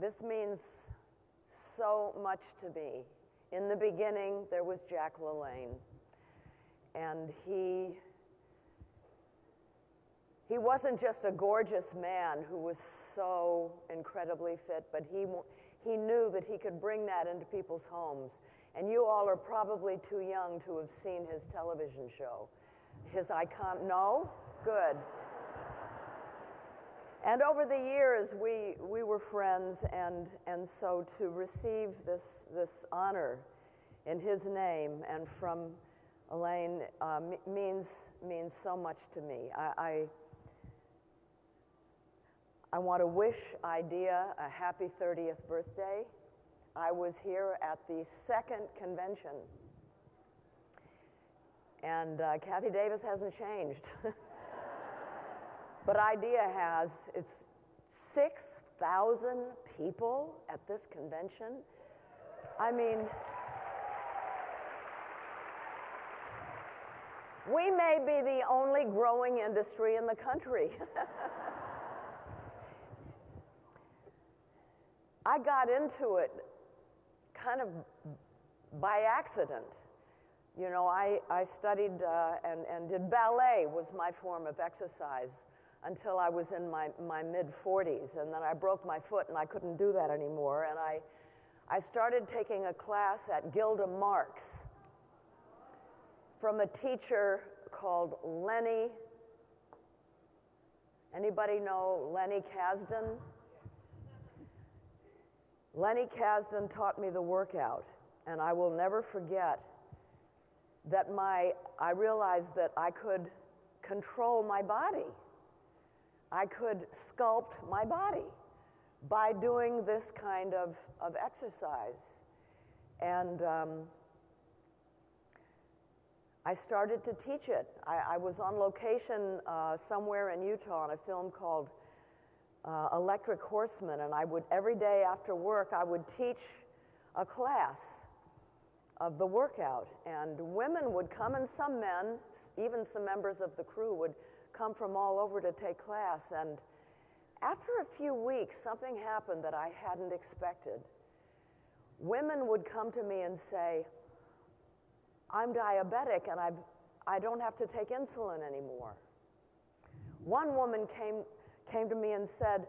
This means so much to me. In the beginning, there was Jack LaLanne, and he wasn't just a gorgeous man who was so incredibly fit, but he knew that he could bring that into people's homes. And you all are probably too young to have seen his television show. His icon, no? Good. And over the years, we were friends, and so to receive this honor in his name and from Elaine means so much to me. I want to wish IDEA a happy 30th birthday. I was here at the second convention, and Kathy Davis hasn't changed. But IDEA has, it's 6,000 people at this convention. I mean, we may be the only growing industry in the country. I got into it kind of by accident. You know, I studied and did ballet was my form of exercise until I was in my mid-40s, and then I broke my foot and I couldn't do that anymore, and I started taking a class at Gilda Marx from a teacher called Lenny. Anybody know Lenny Kasdan? Lenny Kasdan taught me the workout, and I will never forget that I realized that I could control my body. I could sculpt my body by doing this kind of exercise. And I started to teach it. I was on location somewhere in Utah on a film called Electric Horseman, and every day after work, I would teach a class of the workout. And women would come, and some men, even some members of the crew, would come from all over to take class. And after a few weeks, something happened that I hadn't expected. Women would come to me and say, I'm diabetic and I don't have to take insulin anymore. One woman came to me and said,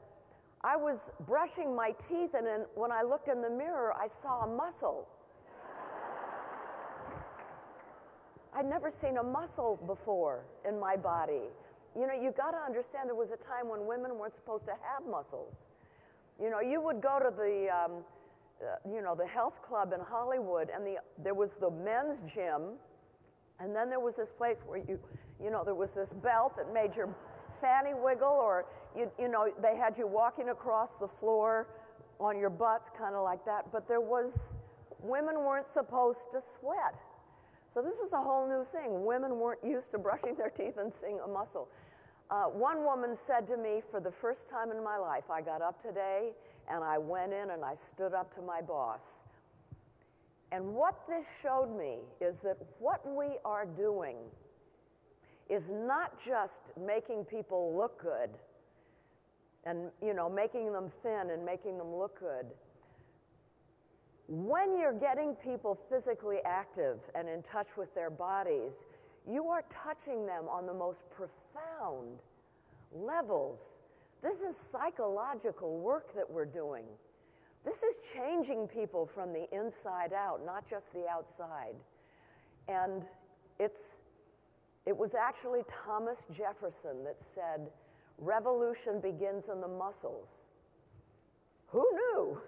I was brushing my teeth, and then when I looked in the mirror, I saw a muscle. I'd never seen a muscle before in my body. You know, you got to understand there was a time when women weren't supposed to have muscles. You know, you would go to the health club in Hollywood, and there was the men's gym, and then there was this place where there was this belt that made your fanny wiggle, or they had you walking across the floor on your butts, kind of like that. But women weren't supposed to sweat. So this was a whole new thing. Women weren't used to brushing their teeth and seeing a muscle. One woman said to me, for the first time in my life, I got up today and I went in and I stood up to my boss. And what this showed me is that what we are doing is not just making people look good and, making them thin and making them look good. When you're getting people physically active and in touch with their bodies, you are touching them on the most profound levels. This is psychological work that we're doing. This is changing people from the inside out, not just the outside. And it was actually Thomas Jefferson that said, revolution begins in the muscles. Who knew?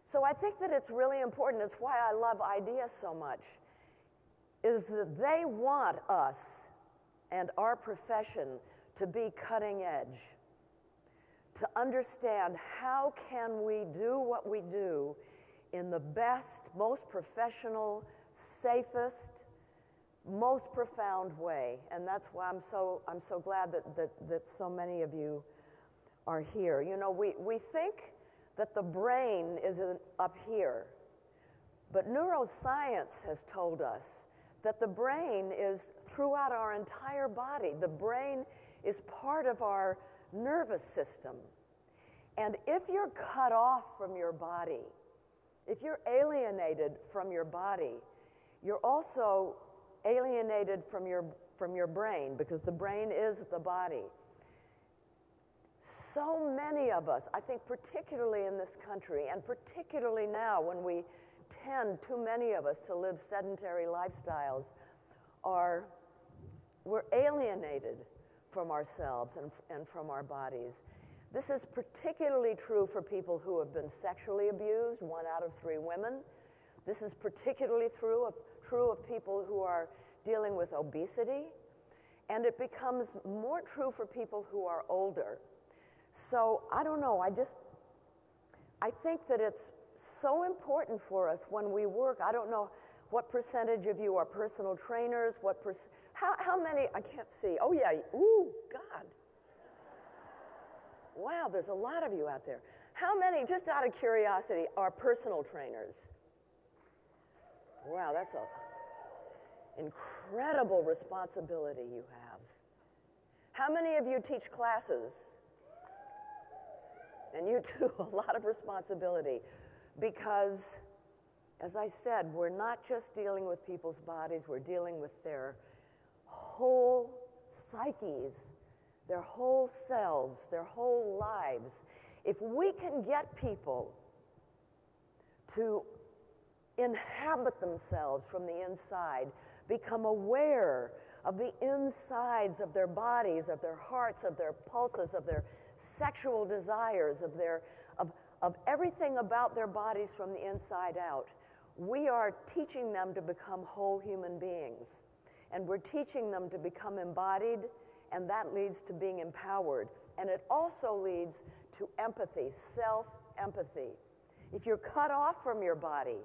So I think that it's really important. It's why I love IDEA so much, is that they want us and our profession to be cutting edge, to understand how can we do what we do in the best, most professional, safest, most profound way. And that's why I'm so glad that so many of you are here. You know, we think that the brain is up here, but neuroscience has told us that the brain is throughout our entire body. The brain is part of our nervous system. And if you're cut off from your body, if you're alienated from your body, you're also alienated from your brain, because the brain is the body. So many of us, I think particularly in this country, and particularly now when we tend, too many of us, to live sedentary lifestyles, we're alienated from ourselves and from our bodies. This is particularly true for people who have been sexually abused, 1 out of 3 women. This is particularly true of people who are dealing with obesity. And it becomes more true for people who are older. So I don't know, I think that it's so important for us when we work. I don't know what percentage of you are personal trainers, how many, I can't see. Oh yeah, ooh, God. Wow, there's a lot of you out there. How many, just out of curiosity, are personal trainers? Wow, that's an incredible responsibility you have. How many of you teach classes? And you too, a lot of responsibility, because, as I said, we're not just dealing with people's bodies, we're dealing with their whole psyches, their whole selves, their whole lives. If we can get people to inhabit themselves from the inside, become aware of the insides of their bodies, of their hearts, of their pulses, of their sexual desires, of everything about their bodies from the inside out, we are teaching them to become whole human beings. And we're teaching them to become embodied, and that leads to being empowered. And it also leads to empathy, self-empathy. If you're cut off from your body,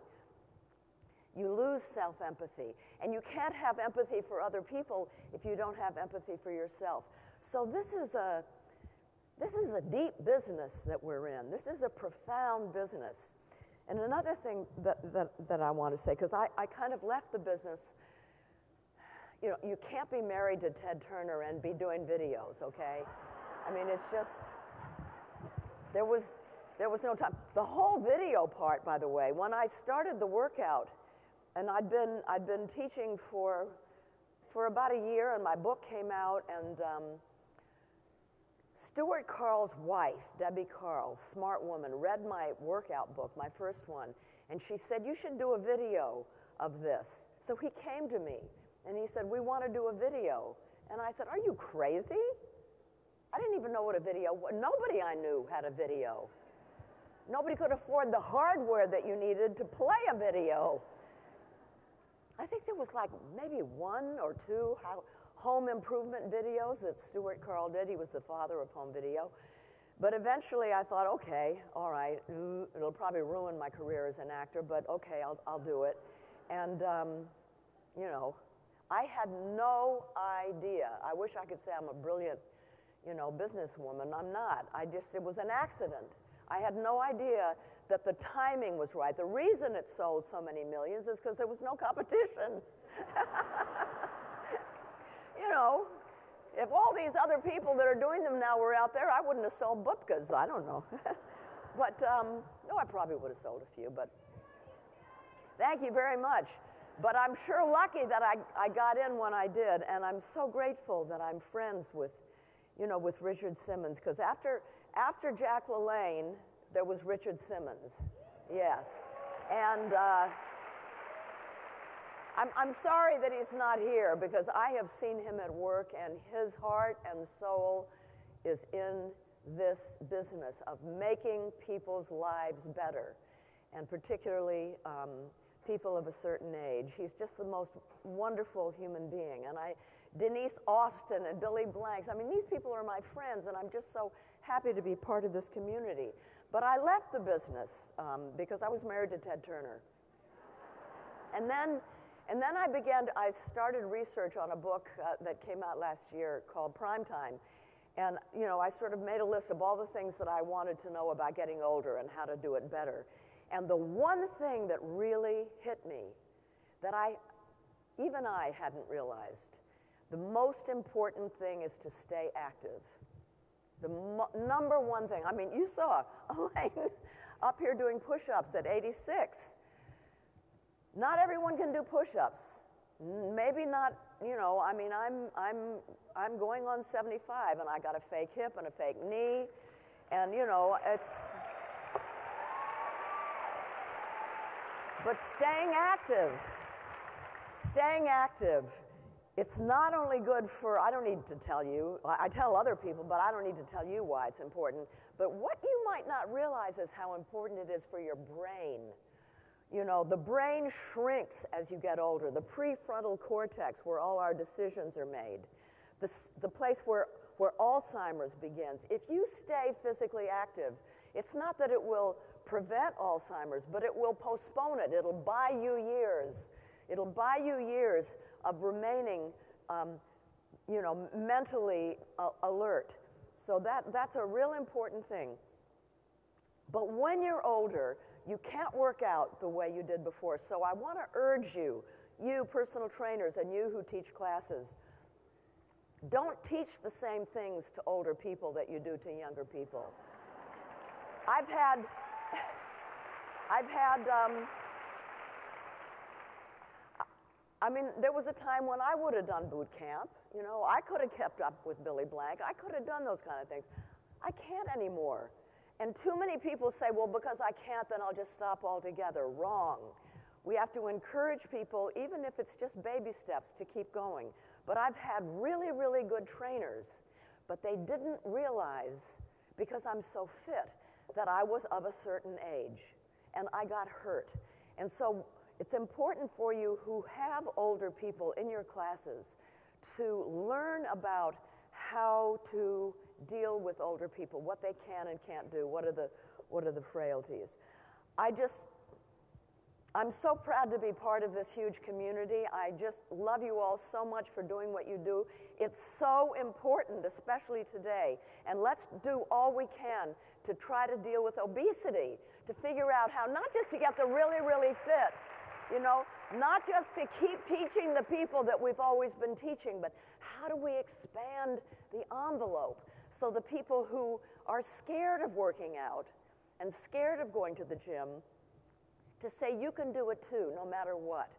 you lose self-empathy. And you can't have empathy for other people if you don't have empathy for yourself. So this is a deep business that we're in. This is a profound business. And another thing that I want to say, because I kind of left the business, you know, you can't be married to Ted Turner and be doing videos, okay? I mean, it's just, there was no time. The whole video part, by the way, when I started the workout, and I'd been teaching for about a year, and my book came out, and Stuart Carl's wife, Debbie Carl, smart woman, read my workout book, my first one, and she said, you should do a video of this. So he came to me, and he said, we want to do a video. And I said, are you crazy? I didn't even know what a video was. Nobody I knew had a video. Nobody could afford the hardware that you needed to play a video. I think there was like maybe 1 or 2 home improvement videos that Stuart Carl did. He was the father of home video. But eventually I thought, okay, all right, it'll probably ruin my career as an actor, but okay, I'll do it. And, you know, I had no idea. I wish I could say I'm a brilliant, you know, businesswoman. I'm not. It was an accident. I had no idea that the timing was right. The reason it sold so many millions is because there was no competition. You know, if all these other people that are doing them now were out there, I wouldn't have sold bupkas. I don't know. But, no, I probably would have sold a few, but thank you very much. But I'm sure lucky that I got in when I did, and I'm so grateful that I'm friends with, you know, with Richard Simmons, because after Jack LaLanne, there was Richard Simmons. Yes. And I'm sorry that he's not here, because I have seen him at work, and his heart and soul is in this business of making people's lives better, and particularly people of a certain age. He's just the most wonderful human being. And Denise Austin and Billy Blanks, I mean, these people are my friends, and I'm just so happy to be part of this community. But I left the business because I was married to Ted Turner. And then I started research on a book that came out last year called Primetime. And, you know, I sort of made a list of all the things that I wanted to know about getting older and how to do it better. And the one thing that really hit me, that even I hadn't realized, The most important thing is to stay active. The number one thing. I mean, you saw Elaine up here doing push-ups at 86. Not everyone can do push-ups. Maybe not, you know, I mean, I'm going on 75 and I got a fake hip and a fake knee, and you know, but staying active, it's not only good for, I don't need to tell you, I tell other people, but I don't need to tell you why it's important, but what you might not realize is how important it is for your brain. You know, the brain shrinks as you get older. The prefrontal cortex, where all our decisions are made. The place where Alzheimer's begins. If you stay physically active, it's not that it will prevent Alzheimer's, but it will postpone it. It'll buy you years. It'll buy you years of remaining, you know, mentally alert. So that's a real important thing. But when you're older, you can't work out the way you did before. So I want to urge you, you personal trainers and you who teach classes, don't teach the same things to older people that you do to younger people. I mean, there was a time when I would have done boot camp. You know, I could have kept up with Billy Blank. I could have done those kind of things. I can't anymore. And too many people say, well, because I can't, then I'll just stop altogether. Wrong. We have to encourage people, even if it's just baby steps, to keep going. But I've had really, really good trainers, but they didn't realize, because I'm so fit, that I was of a certain age, and I got hurt. And so it's important for you who have older people in your classes to learn about how to deal with older people, what they can and can't do, what are the frailties. I'm so proud to be part of this huge community. I just love you all so much for doing what you do. It's so important, especially today. And let's do all we can to try to deal with obesity, to figure out how, not just to get the really, really fit, you know, not just to keep teaching the people that we've always been teaching, but how do we expand the envelope so the people who are scared of working out and scared of going to the gym, to say you can do it too, no matter what.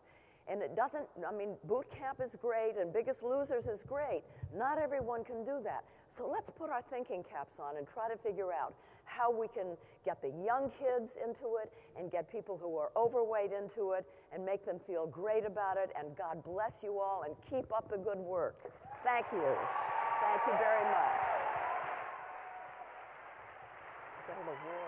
And it doesn't, I mean, boot camp is great and Biggest Losers is great. Not everyone can do that. So let's put our thinking caps on and try to figure out how we can get the young kids into it and get people who are overweight into it and make them feel great about it. And God bless you all and keep up the good work. Thank you. Thank you very much.